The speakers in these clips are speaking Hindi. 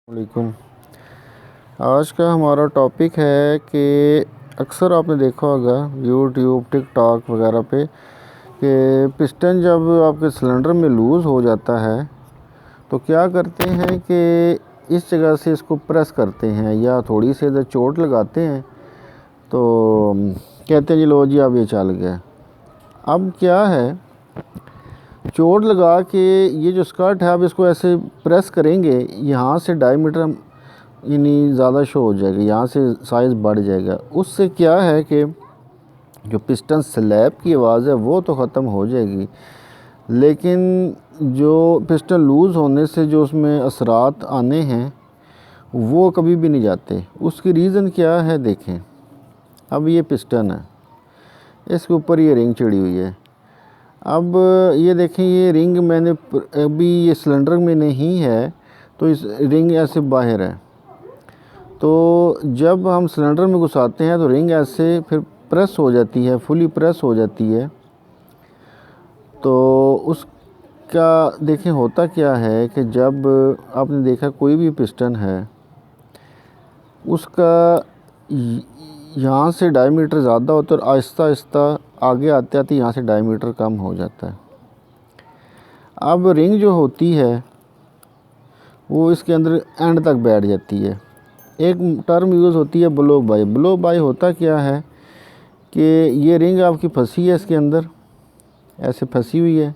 वालेकुम। आज का हमारा टॉपिक है कि अक्सर आपने देखा होगा यूट्यूब टिकटॉक वगैरह पे कि पिस्टन जब आपके सिलेंडर में लूज़ हो जाता है तो क्या करते हैं कि इस जगह से इसको प्रेस करते हैं या थोड़ी सी इधर चोट लगाते हैं तो कहते हैं जी लो जी अब ये चल गया। अब क्या है, चोट लगा के ये जो स्कर्ट है अब इसको ऐसे प्रेस करेंगे, यहाँ से डायमीटर यानी ज़्यादा शो हो जाएगा, यहाँ से साइज़ बढ़ जाएगा। उससे क्या है कि जो पिस्टन स्लैब की आवाज़ है वो तो ख़त्म हो जाएगी, लेकिन जो पिस्टन लूज़ होने से जो उसमें असरात आने हैं वो कभी भी नहीं जाते। उसकी रीज़न क्या है देखें। अब ये पिस्टन है, इसके ऊपर ये रिंग चढ़ी हुई है। अब ये देखें, ये रिंग मैंने अभी ये सिलेंडर में नहीं है तो इस रिंग ऐसे बाहर है, तो जब हम सिलेंडर में घुसाते हैं तो रिंग ऐसे फिर प्रेस हो जाती है, फुली प्रेस हो जाती है। तो उसका देखें होता क्या है कि जब आपने देखा कोई भी पिस्टन है उसका यहाँ से डायमीटर ज़्यादा होता है और आहिस्ता आहिस्ता आगे आते आते यहाँ से डायमीटर कम हो जाता है। अब रिंग जो होती है वो इसके अंदर एंड तक बैठ जाती है। एक टर्म यूज़ होती है ब्लो बाई। ब्लो बाई होता क्या है कि ये रिंग आपकी फंसी है, इसके अंदर ऐसे फंसी हुई है,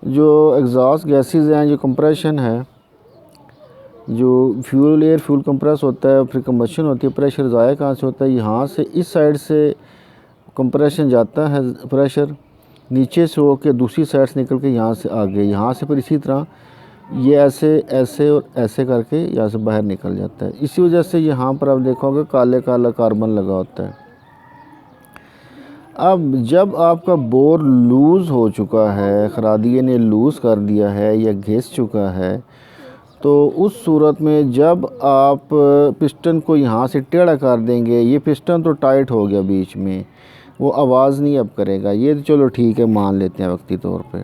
जो एग्जॉस्ट गैसेस हैं, जो कंप्रेशन है, जो फ्यूल एयर फ्यूल कंप्रेस होता है, फिर कंबशन होती है, प्रेशर ज़ाया कहाँ से होता है, यहाँ से इस साइड से कंप्रेशन जाता है, प्रेशर नीचे से होकर दूसरी साइड से निकल के यहाँ से आगे, यहाँ से फिर इसी तरह ये ऐसे ऐसे और ऐसे करके यहाँ से बाहर निकल जाता है। इसी वजह से यहाँ पर आप देखोगे काले काला कार्बन लगा होता है। अब जब आपका बोर लूज़ हो चुका है, खरादिये ने लूज़ कर दिया है या घिस चुका है, तो उस सूरत में जब आप पिस्टन को यहाँ से टेढ़ा कर देंगे, ये पिस्टन तो टाइट हो गया बीच में, वो आवाज़ नहीं अब करेगा। ये तो चलो ठीक है, मान लेते हैं वक्ती तौर पे।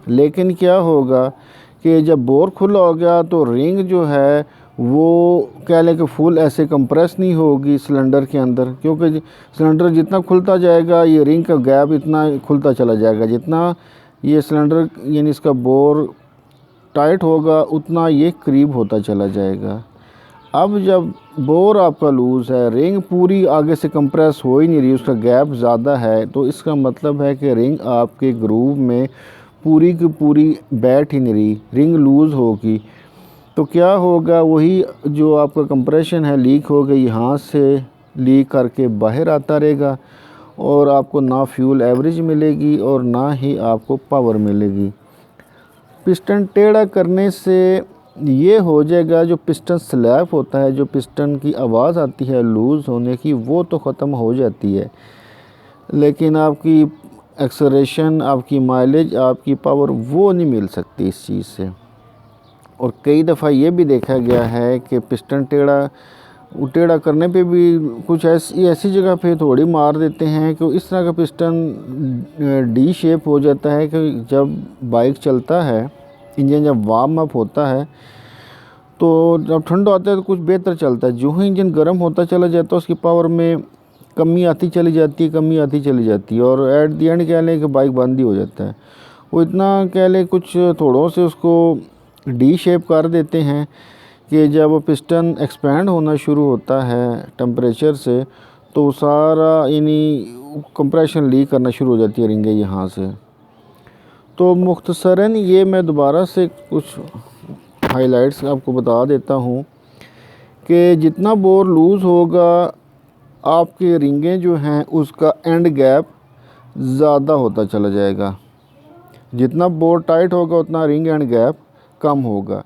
लेकिन क्या होगा कि जब बोर खुला हो गया तो रिंग जो है वो कह लें कि फुल ऐसे कंप्रेस नहीं होगी सिलेंडर के अंदर, क्योंकि सिलेंडर जितना खुलता जाएगा ये रिंग का गैप इतना खुलता चला जाएगा। जितना ये सिलेंडर यानी इसका बोर टाइट होगा उतना ये करीब होता चला जाएगा। अब जब बोर आपका लूज़ है, रिंग पूरी आगे से कंप्रेस हो ही नहीं रही, उसका गैप ज़्यादा है, तो इसका मतलब है कि रिंग आपके ग्रूव में पूरी की पूरी बैठ ही नहीं रही, रिंग लूज़ होगी। तो क्या होगा, वही जो आपका कंप्रेशन है लीक हो गई, यहाँ से लीक करके बाहर आता रहेगा और आपको ना फ्यूल एवरेज मिलेगी और ना ही आपको पावर मिलेगी। पिस्टन टेढ़ा करने से ये हो जाएगा, जो पिस्टन स्लैप होता है, जो पिस्टन की आवाज़ आती है लूज़ होने की, वो तो ख़त्म हो जाती है, लेकिन आपकी एक्सेलरेशन, आपकी माइलेज, आपकी पावर वो नहीं मिल सकती इस चीज़ से। और कई दफ़ा ये भी देखा गया है कि पिस्टन टेढ़ा करने पे भी कुछ ऐसी जगह पे थोड़ी मार देते हैं कि इस तरह का पिस्टन डी शेप हो जाता है कि जब बाइक चलता है, इंजन जब वार्म अप होता है तो जब ठंडा होता है तो कुछ बेहतर चलता है, जो ही इंजन गर्म होता चला जाता है उसकी पावर में कमी आती चली जाती है और एट दी एंड कह लें कि बाइक बंद ही हो जाता है। वो इतना कह लें कुछ थोड़ों से उसको डी शेप कर देते हैं कि जब वो पिस्टन एक्सपेंड होना शुरू होता है टेम्परेचर से तो सारा यानी कंप्रेशन लीक करना शुरू हो जाती है रिंगे यहाँ से। तो मुख्तसरन ये मैं दोबारा से कुछ हाइलाइट्स आपको बता देता हूँ कि जितना बोर लूज़ होगा आपके रिंगें जो हैं उसका एंड गैप ज़्यादा होता चला जाएगा, जितना बोर टाइट होगा उतना रिंग एंड गैप कम होगा।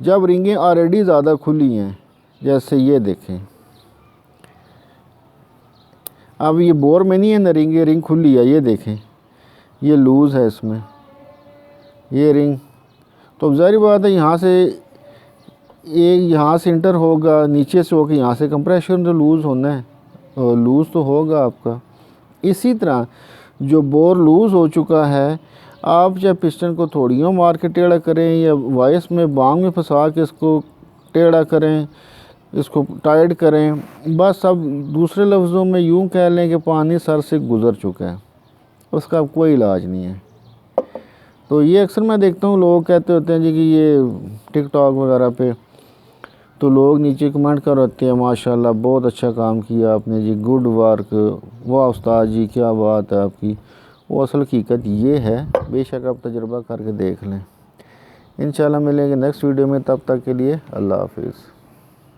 जब रिंगें ऑलरेडी ज़्यादा खुली हैं, जैसे ये देखें, अब ये बोर में नहीं है ना, रिंग खुली है, ये देखें ये लूज़ है इसमें ये रिंग, तो ज़ाहिर बात है यहाँ से ये यहाँ से इंटर होगा, नीचे से होकर यहाँ से कंप्रेशन तो लूज़ होना है, लूज़ तो होगा आपका। इसी तरह जो बोर लूज़ हो चुका है, आप चाहे पिस्टन को थोड़ियों मार के टेढ़ा करें या वाइस में बांग में फंसा के इसको टेढ़ा करें, इसको टाइट करें, बस अब दूसरे लफ्ज़ों में यूँ कह लें कि पानी सर से गुज़र चुका है, उसका अब कोई इलाज नहीं है। तो ये अक्सर मैं देखता हूँ लोग कहते होते हैं जी कि ये टिकटॉक वगैरह पे, तो लोग नीचे कमेंट कर होते हैं माशाल्लाह बहुत अच्छा काम किया आपने जी, गुड वर्क, वाह उस्ताद जी क्या बात है आपकी। वो असल हकीकत ये है, बेशक आप तजुर्बा करके देख लें। इंशाल्लाह मिलेंगे नेक्स्ट वीडियो में, तब तक के लिए अल्लाह हाफिज़।